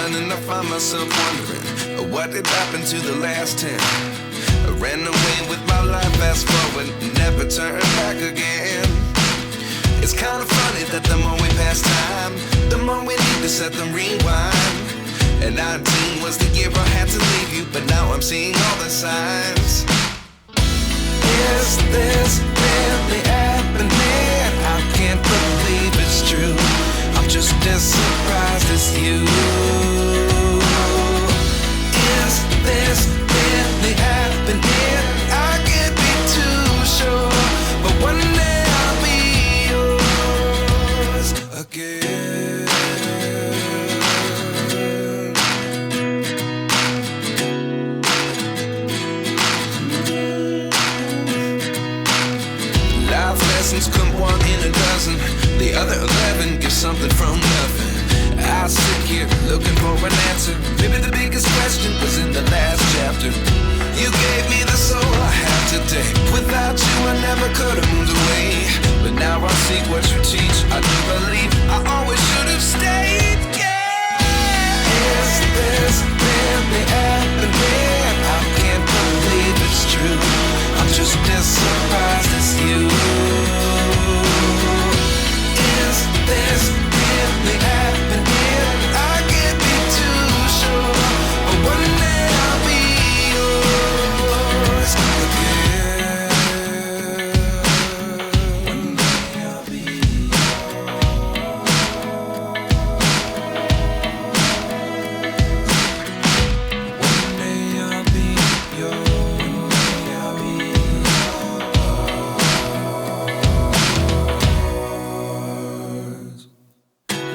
done, and I find myself wondering what did happen to the last 10. I ran away with my life, fast forward, never turn back again. It's kind of funny that the more we pass time, the more we need to set them rewind. And 19 was the year I had to leave you, but now I'm seeing all the signs. Is this really happening? I can't believe it's true. I'm just as surprised as you. Is this really happening? I can't be too sure, but one day I'll be yours again. Life lessons come one in a dozen. The other 11 give something from nothing. I sit here looking for an answer. Maybe the biggest question was in the last chapter. You gave me the soul I have today. Without you I never could have moved away. But now I see what you teach. I do believe I always should have stayed. Yeah. Is this really happening? I can't believe it's true. I'm just as surprised as you. Is this really happening? I can't be too sure, but one day I'll be yours again. One day I'll be yours. One day I'll be yours.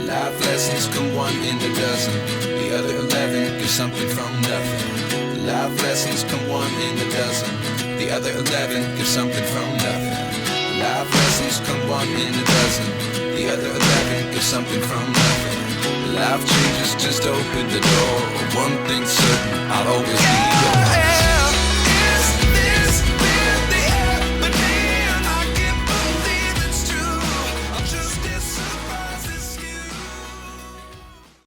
Life lessons come one in a dozen. The other 11 give something from nothing. Life lessons come one in a dozen. The other 11 give something from nothing. Life lessons come one in a dozen. The other 11 give something from nothing. Life changes just open the door. One thing's certain, I'll always be yours.